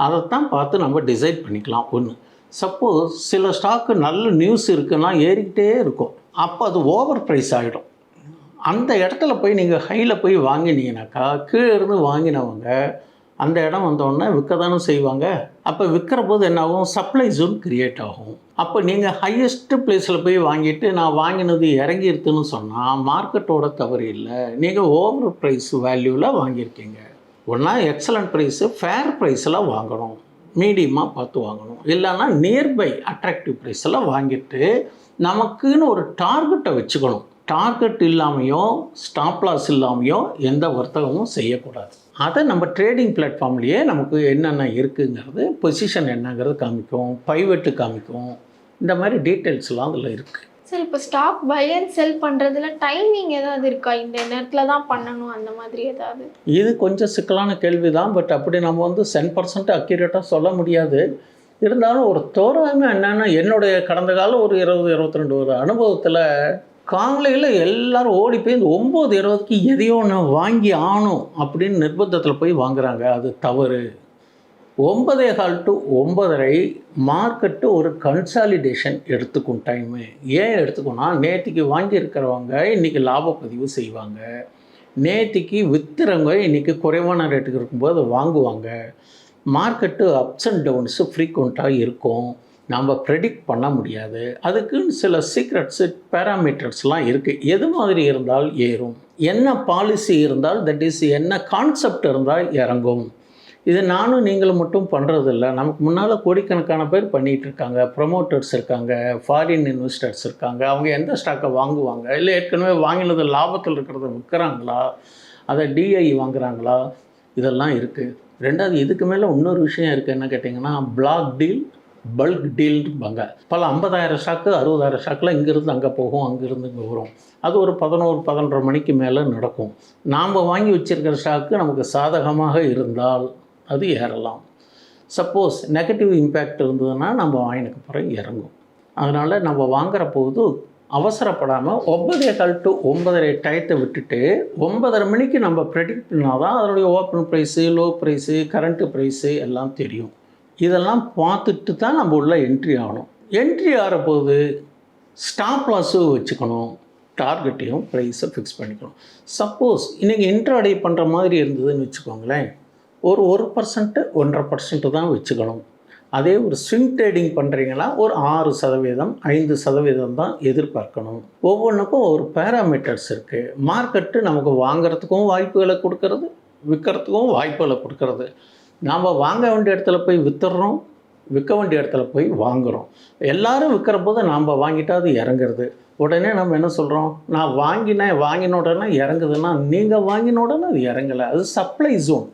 அதைத்தான் பார்த்து நம்ம டிசைட் பண்ணிக்கலாம். ஒன்று, சப்போஸ் சில ஸ்டாக்கு நல்ல நியூஸ் இருக்குன்னா ஏறிக்கிட்டே இருக்கும், அப்போ அது ஓவர் ப்ரைஸ் ஆகிடும். அந்த இடத்துல போய் நீங்கள் ஹையில் போய் வாங்கினீங்கனாக்கா கீழே இருந்து வாங்கினவங்க அந்த இடம் வந்தோடனே விற்க தானே செய்வாங்க. அப்போ விற்கிற போது என்னாகும், சப்ளை ஜோன் க்ரியேட் ஆகும். அப்போ நீங்கள் ஹையஸ்ட்டு ப்ளேஸில் போய் வாங்கிட்டு நான் வாங்கினது இறங்கிருதுன்னு சொன்னால் மார்க்கெட்டோட தவறு இல்லை, நீங்கள் ஓவர் ப்ரைஸ் வேல்யூவில் வாங்கியிருக்கீங்க. ஒன்றா எக்ஸலண்ட் ப்ரைஸு ஃபேர் ப்ரைஸில் வாங்கணும், மீடியமாக பார்த்து வாங்கணும், இல்லைன்னா நியர்பை அட்ராக்டிவ் ப்ரைஸில் வாங்கிட்டு நமக்குன்னு ஒரு டார்கெட்டை வச்சுக்கணும். டார்கெட் இல்லாமையோ ஸ்டாப் லாஸ் இல்லாமையோ எந்த வர்த்தகமும் செய்யக்கூடாது. அதை நம்ம ட்ரேடிங் பிளாட்ஃபார்ம்லேயே நமக்கு என்னென்ன இருக்குங்கிறது, பொசிஷன் என்னங்கிறது காமிக்கும், பைவெட்டு காமிக்கும், இந்த மாதிரி டீட்டெயில்ஸ்லாம் அதில் இருக்குது. சார், இப்போ ஸ்டாக் பை அண்ட் செல் பண்ணுறதுல டைமிங் ஏதாவது இருக்கா, இந்த நேரத்தில் தான் பண்ணணும் அந்த மாதிரி ஏதாவது? இது கொஞ்சம் சிக்கலான கேள்வி தான். பட் அப்படி நம்ம 100% அக்யூரேட்டாக சொல்ல முடியாது. இருந்தாலும் ஒரு தோராயமாக என்னென்னா, என்னுடைய கடந்த காலம் ஒரு 20-22 ஒரு அனுபவத்தில் காலையில் எல்லோரும் ஓடி போய் இந்த 9:20க்கு எதையோ ஒன்று வாங்கி ஆகணும் அப்படின்னு நிர்பந்தத்தில் போய் வாங்குகிறாங்க. அது தவறு. 9:15 to 9:30 மார்க்கெட்டு ஒரு கன்சாலிடேஷன் எடுத்துக்கும் டைமு. ஏன் எடுத்துக்கோன்னா, நேற்றுக்கு வாங்கியிருக்கிறவங்க இன்றைக்கி லாபப்பதிவு செய்வாங்க, நேற்றுக்கு விற்றுறவங்க இன்றைக்கி குறைவான ரேட்டுக்கு இருக்கும்போது வாங்குவாங்க. மார்க்கெட்டு அப்ஸ் அண்ட் டவுன்ஸு ஃப்ரீக்வெண்ட்டாக இருக்கும், நம்ம ப்ரெடிக்ட் பண்ண முடியாது. அதுக்குன்னு சில சீக்ரெட்ஸு பேராமீட்டர்ஸ்லாம் இருக்குது. எது மாதிரி இருந்தால் ஏறும், என்ன பாலிசி இருந்தால், தட் இஸ் என்ன கான்செப்ட் இருந்தால் இறங்கும். இது நானும் நீங்களும் மட்டும் பண்ணுறதில்ல, நமக்கு முன்னால் கோடிக்கணக்கான பேர் பண்ணிகிட்ருக்காங்க. ப்ரொமோட்டர்ஸ் இருக்காங்க, ஃபாரின் இன்வெஸ்டர்ஸ் இருக்காங்க. அவங்க எந்த ஸ்டாக்கை வாங்குவாங்க, இல்லை ஏற்கனவே வாங்கினது லாபத்தில் இருக்கிறத விற்கிறாங்களா, அதை டிஐ வாங்குகிறாங்களா, இதெல்லாம் இருக்குது. ரெண்டாவது, இதுக்கு மேலே இன்னொரு விஷயம் இருக்குது. என்ன கேட்டிங்கன்னா, பிளாக் டீல் பல்க் டீல்பாங்க. பல 50,000 ஸ்டாக்கு 60,000 ஸ்டாக்கில் இங்கேருந்து அங்கே போகும், அங்கேருந்து இங்கே வரும். அது ஒரு 11-11:30 மணிக்கு மேலே நடக்கும். நாம் வாங்கி வச்சுருக்கிற ஸ்டாக்கு நமக்கு சாதகமாக இருந்தால் அது ஏறலாம். சப்போஸ் நெகட்டிவ் இம்பேக்ட் இருந்ததுன்னா நம்ம வாங்கினதுக்கு அப்புறம் இறங்கும். அதனால் நம்ம வாங்குகிற போது அவசரப்படாமல் 9:15 to 9:30 டயத்தை விட்டுட்டு 9:30 மணிக்கு நம்ம ப்ரெடிக்ட் பண்ணால் தான் அதனுடைய open price, low price, current price எல்லாம் தெரியும். இதெல்லாம் பார்த்துட்டு தான் நம்ம உள்ள என்ட்ரி ஆகணும். என்ட்ரி ஆகிற போது ஸ்டாப் லாஸும் வச்சுக்கணும், டார்கெட்டையும் ப்ரைஸை ஃபிக்ஸ் பண்ணிக்கணும். சப்போஸ் இன்றைக்கி இன்ட்ராடே பண்ணுற மாதிரி இருந்ததுன்னு வச்சுக்கோங்களேன், ஒரு 1%, 1.5% தான் வச்சுக்கணும். அதே ஒரு ஸ்விங் ட்ரேடிங் பண்ணுறீங்கன்னா ஒரு 6%, 5% தான் எதிர்பார்க்கணும். ஒவ்வொன்றுக்கும் ஒரு பேராமீட்டர்ஸ் இருக்குது. மார்க்கெட்டு நமக்கு வாங்கிறதுக்கும் வாய்ப்புகளை கொடுக்கறது, விற்கிறதுக்கும் வாய்ப்புகளை கொடுக்கறது. நாம் வாங்க வேண்டிய இடத்துல போய் விற்றுறோம், விற்க வேண்டிய இடத்துல போய் வாங்குகிறோம். எல்லோரும் விற்கிற போது நாம் வாங்கிட்டா அது இறங்குறது. உடனே நம்ம என்ன சொல்கிறோம், நான் வாங்கின உடனே இறங்குதுன்னா நீங்கள் வாங்கின உடனே அது இறங்கலை. அது சப்ளை ஜோன்.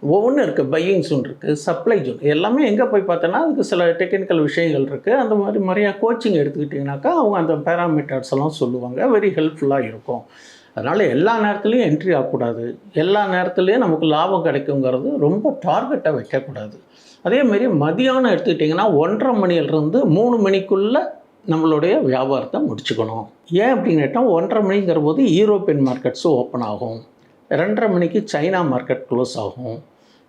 ஒவ்வொன்றும் இருக்குது, பையிங் ஜோன் இருக்குது, சப்ளை ஜோன். எல்லாமே எங்கே போய் பார்த்தோன்னா அதுக்கு சில டெக்னிக்கல் விஷயங்கள் இருக்குது. அந்த மாதிரி நிறையா கோச்சிங் எடுத்துக்கிட்டிங்கனாக்கா அவங்க அந்த பேராமீட்டர்ஸ் எல்லாம் சொல்லுவாங்க, வெரி ஹெல்ப்ஃபுல்லாக இருக்கும். அதனால் எல்லா நேரத்துலையும் என்ட்ரி ஆகக்கூடாது, எல்லா நேரத்துலையும் நமக்கு லாபம் கிடைக்குங்கிறது ரொம்ப டார்கெட்டை வைக்கக்கூடாது. அதேமாரி மதியானம் எடுத்துக்கிட்டிங்கன்னா 1:30 மணிலேருந்து 3 மணிக்குள்ளே நம்மளுடைய வியாபாரத்தை முடிச்சுக்கணும். ஏன் அப்படின்னு கேட்டால் 1:30 மணிங்கிற போது யூரோப்பியன் மார்க்கெட்ஸும் ஓப்பன் ஆகும், 2:30 மணிக்கு சைனா மார்க்கெட் க்ளோஸ் ஆகும்.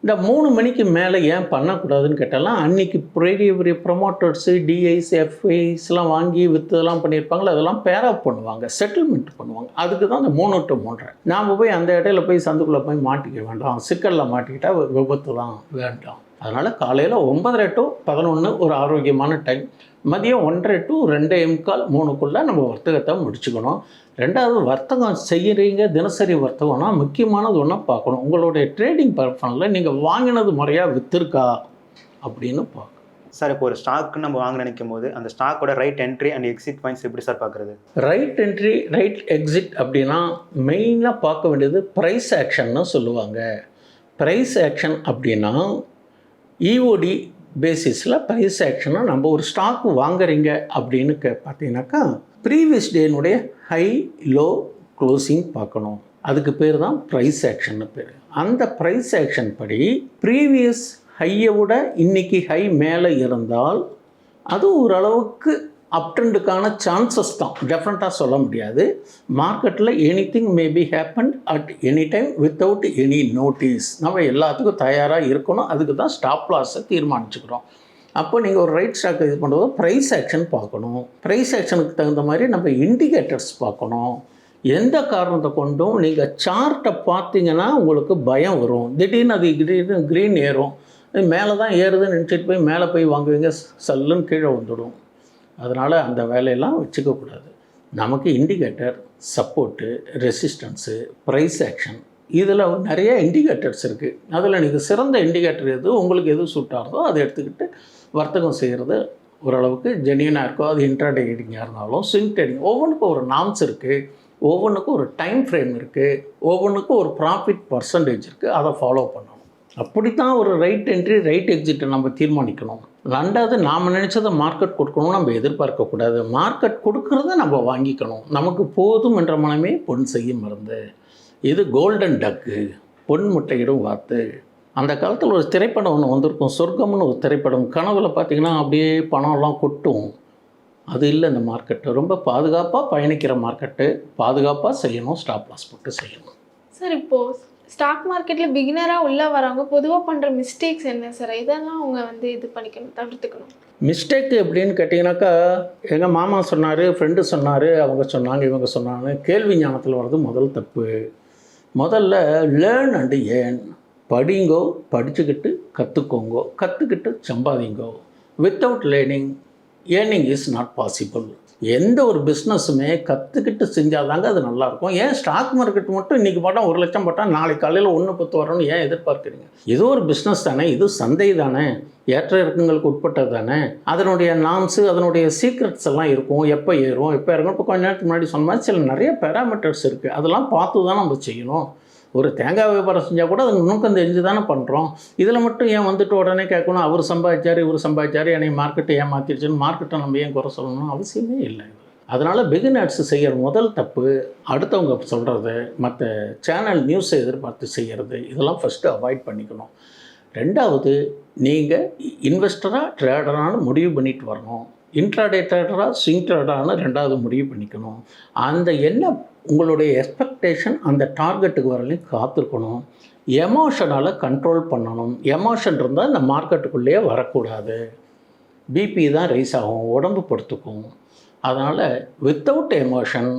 இந்த 3 மணிக்கு மேலே ஏன் பண்ணக்கூடாதுன்னு கேட்டாலாம், அன்றைக்கி பெரிய பெரிய ப்ரொமோட்டர்ஸு, டிஐஸ், எஃப்ஐஸ்லாம் வாங்கி விற்றுலாம் பண்ணியிருப்பாங்களோ அதெல்லாம் பேரப் பண்ணுவாங்க, செட்டில்மெண்ட் பண்ணுவாங்க. அதுக்கு தான் அந்த 3 to 3:30. நாம் போய் அந்த இடையில போய் சந்துக்குள்ளே போய் மாட்டிக்க வேண்டாம், சிக்கலில் மாட்டிக்கிட்டால் விபத்து தான் வேண்டாம். அதனால் காலையில் 9:30 to 11 ஒரு ஆரோக்கியமான டைம். மதியம் 1:30 to 2:45, 3க்குள்ளே நம்ம வர்த்தகத்தை முடிச்சுக்கணும். ரெண்டாவது, வர்த்தகம் செய்கிறீங்க, தினசரி வர்த்தகம்னா முக்கியமானது ஒன்றா பார்க்கணும். உங்களுடைய ட்ரேடிங் பர்ஃபார்மன்ஸில் நீங்கள் வாங்கினது முறையாக விற்றுருக்கா அப்படின்னு பார்க்கணும். சார், இப்போ ஒரு ஸ்டாக்கு நம்ம வாங்க நினைக்கும் போது அந்த ஸ்டாக்கோட right entry and exit points எப்படி சார் பார்க்குறது? ரைட் என்ட்ரி, ரைட் எக்ஸிட் அப்படின்னா மெயினாக பார்க்க வேண்டியது ப்ரைஸ் ஆக்ஷன்னு சொல்லுவாங்க. ப்ரைஸ் ஆக்ஷன் அப்படின்னா இஓடி பேசிஸில் ப்ரைஸ் ஆக்ஷனை நம்ம ஒரு ஸ்டாக்கு வாங்குறீங்க அப்படின்னு பார்த்தீங்கன்னாக்கா ப்ரீவியஸ் டேனுடைய ஹை லோ க்ளோசிங் பார்க்கணும். அதுக்கு பேர் தான் ப்ரைஸ் ஆக்ஷன்னு பேர். அந்த ப்ரைஸ் ஆக்ஷன் படி ப்ரீவியஸ் ஹையை விட இன்றைக்கி ஹை மேலே இருந்தால் அது ஓரளவுக்கு அப் ட்ரெண்டுக்கான சான்சஸ் தான், டெஃபினட்டாக சொல்ல முடியாது. மார்க்கெட்டில் anything may be happen at any time without any notice. நம்ம எல்லாத்துக்கும் தயாராக இருக்கணும். அதுக்கு தான் ஸ்டாப் லாஸை தீர்மானிச்சுக்கிறோம். அப்போ நீங்கள் ஒரு ரைட் ஸ்டாக் இது பண்ணும்போது ப்ரைஸ் ஆக்ஷன் பார்க்கணும். ப்ரைஸ் ஆக்ஷனுக்கு தகுந்த மாதிரி நம்ம இண்டிகேட்டர்ஸ் பார்க்கணும். எந்த காரணத்தை கொண்டும் நீங்கள் சார்ட்டை பார்த்தீங்கன்னா உங்களுக்கு பயம் வரும். திடீர்னு க்ரீன் ஏறும், மேலே தான் ஏறுதுன்னு நினச்சிட்டு போய் மேலே போய் வாங்குவீங்க, சல்லுன்னு கீழே வந்துடும். அதனால் அந்த வேலையெல்லாம் வச்சுக்கக்கூடாது. நமக்கு indicator, support, resistance, price action, இதில் நிறைய இண்டிகேட்டர்ஸ் இருக்குது. அதில் நீங்கள் சிறந்த இண்டிகேட்டர் எது, உங்களுக்கு எது சூட் ஆகுதோ அதை எடுத்துக்கிட்டு வர்த்தகம் செய்கிறது ஓரளவுக்கு ஜென்யூனாக இருக்கோ. அது இன்ட்ராடே ட்ரேடிங்காக இருந்தாலும் ஸ்விங் ட்ரேடிங், ஒவ்வொன்றுக்கும் ஒரு நாம்ஸ் இருக்குது, ஒவ்வொன்றுக்கும் ஒரு டைம் ஃப்ரேம் இருக்குது, ஒவ்வொன்றுக்கும் ஒரு ப்ராஃபிட் பர்சன்டேஜ் இருக்குது. அதை ஃபாலோ பண்ணணும். அப்படி தான் ஒரு ரைட் என்ட்ரி, ரைட் எக்ஸிட்டை நம்ம தீர்மானிக்கணும். ரெண்டாவது, நாம் நினச்சதை மார்க்கெட் கொடுக்கணும் நம்ம எதிர்பார்க்கக்கூடாது. மார்க்கெட் கொடுக்குறத நம்ம வாங்கிக்கணும். நமக்கு போதும் என்ற மனமே பொன் செய்யும் மருந்து. இது கோல்டன் டக்கு, பொன் முட்டையிடும் வாத்து. அந்த காலத்தில் ஒரு திரைப்படம் ஒன்று வந்திருக்கும், சொர்க்கம்னு ஒரு திரைப்படம். கனவுல பார்த்திங்கன்னா அப்படியே பணம்லாம் கொட்டும். அது இல்லை இந்த மார்க்கெட்டு. ரொம்ப பாதுகாப்பாக பயணிக்கிற மார்க்கெட்டு, பாதுகாப்பாக செய்யணும், ஸ்டாப் லாஸ் போட்டு செய்யணும். சார், இப்போது ஸ்டாக் மார்க்கெட்டில் பிகினராக உள்ளே வரவங்க பொதுவாக பண்ணுற மிஸ்டேக்ஸ் என்ன சார்? இதெல்லாம் அவங்க இது பண்ணிக்கணும், தவிர்த்துக்கணும். மிஸ்டேக்கு எப்படின்னு கேட்டிங்கனாக்கா, எங்கள் மாமா சொன்னார், ஃப்ரெண்டு சொன்னார், அவங்க சொன்னாங்க, இவங்க சொன்னாங்க, கேள்வி ஞானத்தில் வர்றது முதல் தப்பு. முதல்ல லேர்ன் அண்டு ஏர்ன். படிங்கோ, படிச்சுக்கிட்டு கற்றுக்கோங்கோ, கற்றுக்கிட்டு சம்பாதிங்கோ. Without learning earning is not possible. எந்த ஒரு பிஸ்னஸுமே கற்றுக்கிட்டு செஞ்சால் தாங்க அது நல்லாயிருக்கும். ஏன் ஸ்டாக் மார்க்கெட் மட்டும் இன்றைக்கி போட்டால் 1 லட்சம் போட்டால் நாளைக்கு காலையில் 1.10 வரணும்னு ஏன் எதிர்பார்க்குறீங்க? இது ஒரு பிஸ்னஸ் தானே, இது சந்தை தானே, ஏற்ற இறக்கங்களுக்கு உட்பட்டது தானே. அதனுடைய நாம்ஸு, அதனுடைய சீக்ரெட்ஸ் எல்லாம் இருக்கும். எப்போ ஏறும், எப்போ இறங்கும். இப்போ கொஞ்ச நேரத்துக்கு முன்னாடி சொன்ன மாதிரி சில நிறைய பேராமீட்டர்ஸ் இருக்குது. அதெல்லாம் பார்த்து தான் நம்ம செய்யணும். ஒரு தேங்காய் வியாபாரம் செஞ்சால் கூட அது நுணுக்கம் தெரிஞ்சு தானே பண்ணுறோம். இதில் மட்டும் ஏன் வந்துட்டு உடனே கேட்கணும், அவர் சம்பாதிச்சார் இவர் சம்பாதிச்சார் என்னை மார்க்கெட்டை ஏமாத்திருச்சுன்னு மார்க்கெட்டை நம்ம ஏன் குறை சொல்லணும் அவசியமே இல்லை. அதனால் பிகினர்ஸ் செய்கிற முதல் தப்பு அடுத்தவங்க சொல்கிறது, மற்ற சேனல் நியூஸை எதிர்பார்த்து செய்கிறது, இதெல்லாம் ஃபஸ்ட்டு அவாய்ட் பண்ணிக்கணும். ரெண்டாவது, நீங்கள் இன்வெஸ்டராக ட்ரேடரானு முடிவு பண்ணிட்டு வரணும். இன்ட்ராடே ட்ரேடராக ஸ்விங் ட்ரேடரானு ரெண்டாவது முடிவு பண்ணிக்கணும். அந்த என்ன உங்களுடைய எக்ஸ்பெக்டேஷன் அந்த டார்கெட்டுக்கு வரலையும் காத்திருக்கணும். எமோஷனால் கண்ட்ரோல் பண்ணணும். எமோஷன் இருந்தால் இந்த மார்க்கெட்டுக்குள்ளேயே வரக்கூடாது. பிபி தான் ரைஸ் ஆகும், உடம்பு படுத்துக்கும். அதனால் without emotion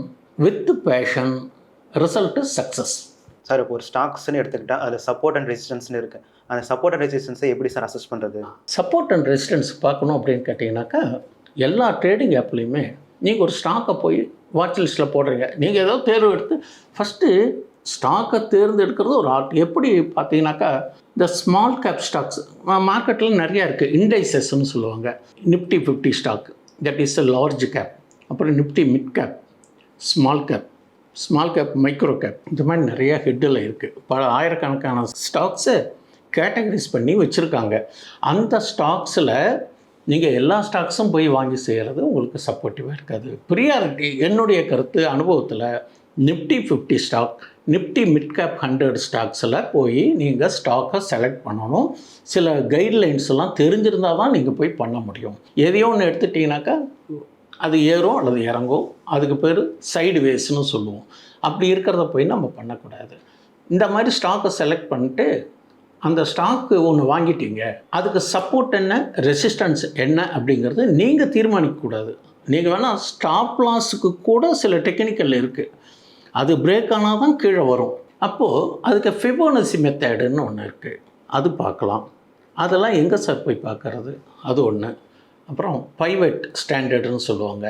with fashion result success. Sir இப்போ ஒரு ஸ்டாக்ஸ்ன்னு எடுத்துக்கிட்டால் அதில் சப்போர்ட் அண்ட் ரெசிஸ்டன்ஸ்னு இருக்குது. அந்த சப்போர்ட் அண்ட் ரெசிஸ்டன்ஸை எப்படி சார் அசஸ் பண்ணுறது? சப்போர்ட் அண்ட் ரெசிஸ்டன்ஸ் பார்க்கணும் அப்படின்னு கேட்டிங்கனாக்கா, எல்லா ட்ரேடிங் ஆப்லேயுமே நீங்கள் ஒரு ஸ்டாக்கை போய் வாட்ச் லிஸ்ட்டில் போடுறீங்க. நீங்கள் ஏதோ தேர்வு எடுத்து ஃபஸ்ட்டு ஸ்டாக்கை தேர்ந்தெடுக்கிறது ஒரு ஆர்ட். எப்படி பார்த்தீங்கன்னாக்கா, இந்த ஸ்மால் கேப் ஸ்டாக்ஸ் மார்க்கெட்டில் நிறையா இருக்குது. இண்டைசஸ்ன்னு சொல்லுவாங்க. Nifty 50 stock, that is a large cap. அப்புறம் Nifty mid cap, small cap, micro cap, இந்த மாதிரி நிறையா ஹெட்டில் இருக்குது. பல ஆயிரக்கணக்கான ஸ்டாக்ஸை கேட்டகரிஸ் பண்ணி வச்சுருக்காங்க. அந்த ஸ்டாக்ஸில் நீங்கள் எல்லா ஸ்டாக்ஸும் போய் வாங்கி செய்கிறது உங்களுக்கு சப்போர்ட்டிவாக இருக்காது. ப்ரியாரிட்டி என்னுடைய கருத்து அனுபவத்தில் Nifty 50 stock, Nifty mid cap 100 ஸ்டாக்ஸில் போய் நீங்கள் ஸ்டாக்கை செலக்ட் பண்ணணும். சில கைட்லைன்ஸ் எல்லாம் தெரிஞ்சிருந்தால் தான் நீங்கள் போய் பண்ண முடியும். எதையோ ஒன்று எடுத்துட்டிங்கனாக்கா அது ஏறும் அல்லது இறங்கும். அதுக்கு பேர் சைடு வேஸ்ன்னு சொல்லுவோம். அப்படி இருக்கிறத போய் நம்ம பண்ணக்கூடாது. இந்த மாதிரி ஸ்டாக்கை செலக்ட் பண்ணிட்டு அந்த ஸ்டாக்கு ஒன்று வாங்கிட்டீங்க, அதுக்கு சப்போர்ட் என்ன, ரெசிஸ்டன்ஸ் என்ன அப்படிங்கிறது நீங்கள் தீர்மானிக்கக்கூடாது. நீங்கள் வேணால் ஸ்டாப் லாஸுக்கு கூட சில டெக்னிக்கல் இருக்குது. அது பிரேக் ஆனால் தான் கீழே வரும். அப்போது அதுக்கு ஃபிபோனசி மெத்தடுன்னு ஒன்று இருக்குது, அது பார்க்கலாம். அதெல்லாம் எங்கே சார் போய் பார்க்குறது? அது ஒன்று. அப்புறம் பைவட் ஸ்டாண்டர்டுன்னு சொல்லுவாங்க.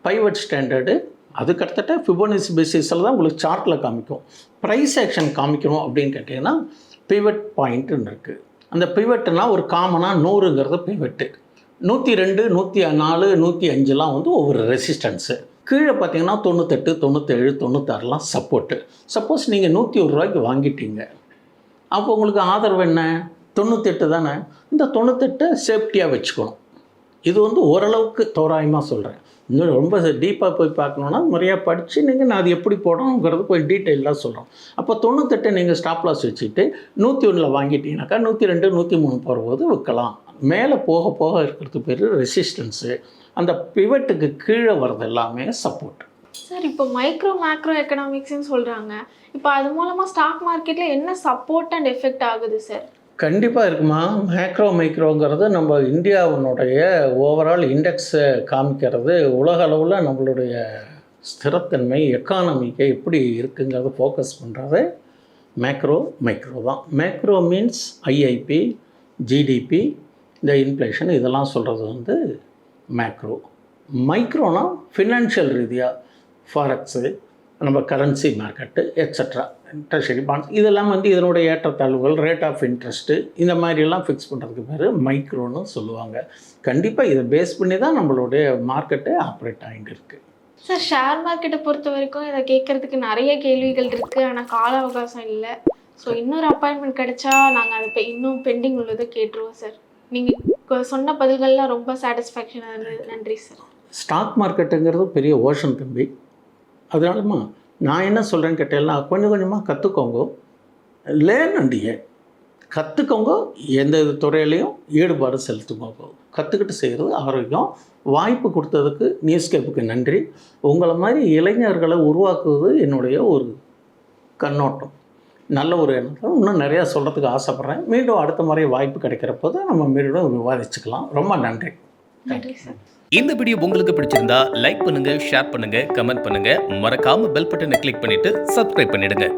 பைவட் ஸ்டாண்டர்டு அது கிட்டத்தட்ட ஃபிபோனசி பேசிஸில் தான் உங்களுக்கு சார்ட்டில் காமிக்கும். ப்ரைஸ் ஆக்ஷன் காமிக்கணும் அப்படின்னு கேட்டிங்கன்னா பிவட் பாயிண்ட்டுன்னு இருக்குது. அந்த பிவட்டுனா ஒரு காமனாக 100ங்கிறது பிவட்டு, 102, 104, 105லாம் வந்து ஒவ்வொரு ரெசிஸ்டன்ஸு. கீழே பார்த்தீங்கன்னா 98, 97, 96லாம் சப்போர்ட்டு. சப்போஸ் நீங்கள் 101 ரூபாய்க்கு வாங்கிட்டீங்க, அப்போ உங்களுக்கு ஆதரவு என்ன, 98 தானே. இந்த 98 சேஃப்டியாக வச்சுக்கணும். இது வந்து ஓரளவுக்கு தோராயமாக சொல்கிறேன். இன்னும் ரொம்ப டீப்பாக போய் பார்க்கணுன்னா முறையாக படித்து நீங்கள் நான் அது எப்படி போடணுங்கிறது கொஞ்சம் டீட்டெயிலாக சொல்கிறோம். அப்போ 98 நீங்கள் ஸ்டாப் லாஸ் வச்சுட்டு 101 வாங்கிட்டீங்கன்னாக்கா 102, 103 போகும்போது விற்கலாம். மேலே போக போக இருக்கிறது பேர் ரெசிஸ்டன்ஸு. அந்த பிவட்டுக்கு கீழே வர்றது எல்லாமே சப்போர்ட். சார், இப்போ மேக்ரோ எக்கனாமிக்ஸ்ன்னு சொல்கிறாங்க. இப்போ அது மூலமாக ஸ்டாக் மார்க்கெட்டில் என்ன சப்போர்ட் அண்ட் எஃபெக்ட் ஆகுது சார்? கண்டிப்பாக இருக்குமா. மைக்ரோங்கிறது நம்ம இந்தியாவினுடைய ஓவரால் இண்டெக்ஸை காமிக்கிறது. உலக அளவில் நம்மளுடைய ஸ்திரத்தன்மை எக்கானமிக்கு எப்படி இருக்குங்கிறத ஃபோக்கஸ் பண்ணுறது மேக்ரோ தான். மேக்ரோ மீன்ஸ் ஐஐபி, ஜிடிபி, இந்த இன்ஃப்ளேஷன் இதெல்லாம் சொல்கிறது வந்து மேக்ரோ. மைக்ரோனா ஃபினான்ஷியல் ரீதியாக ஃபாரெக்ஸு, நம்ம currency market, etcetera, treasury bonds, இதெல்லாம் வந்து இதனுடைய ஏற்றத்தாழ்வுகள், ரேட் ஆஃப் இன்ட்ரெஸ்ட்டு, இந்த மாதிரியெல்லாம் ஃபிக்ஸ் பண்ணுறதுக்கு பேர் மைக்ரோன்னு சொல்லுவாங்க. கண்டிப்பாக இதை பேஸ் பண்ணி தான் நம்மளுடைய மார்க்கெட்டே ஆப்ரேட் ஆகிட்டு இருக்குது. சார், ஷேர் மார்க்கெட்டை பொறுத்த வரைக்கும் இதை கேட்குறதுக்கு நிறைய கேள்விகள் இருக்குது, ஆனால் கால அவகாசம் இல்லை. ஸோ இன்னொரு அப்பாயின்மெண்ட் கிடைச்சா நாங்கள் அதை இன்னும் பெண்டிங் உள்ளதை கேட்டுருவோம் சார். நீங்கள் சொன்ன பதில்கள்லாம் ரொம்ப சாட்டிஸ்ஃபேக்ஷனாக இருந்தது. நன்றி சார். ஸ்டாக் மார்க்கெட்டுங்கிறது பெரிய ஓஷன் தம்பி. அதனாலமா நான் என்ன சொல்கிறேன்னு கேட்டேன்னா, கொஞ்சம் கொஞ்சமாக கற்றுக்கோங்க. Learn and earn. கற்றுக்கோங்க, எந்த துறையிலையும் ஈடுபாடு செலுத்துக்கோங்க. கற்றுக்கிட்டு செய்கிறது ஆரோக்கியம். வாய்ப்பு கொடுத்ததுக்கு நியூஸ்கேப்புக்கு நன்றி. உங்களை மாதிரி இளைஞர்களை உருவாக்குவது என்னுடைய ஒரு கண்ணோட்டம், நல்ல ஒரு எண்ணம். இன்னும் நிறையா சொல்கிறதுக்கு ஆசைப்பட்றேன். மீண்டும் அடுத்த முறை வாய்ப்பு கிடைக்கிறப்போ நம்ம மீண்டும் விவாதிச்சுக்கலாம். ரொம்ப நன்றி. நன்றி சார். இந்த வீடியோ உங்களுக்கு பிடிச்சிருந்தா லைக் பண்ணுங்க, ஷேர் பண்ணுங்க, கமெண்ட் பண்ணுங்க. மறக்காம பெல் பட்டனை கிளிக் பண்ணிட்டு சப்ஸ்கிரைப் பண்ணிடுங்க.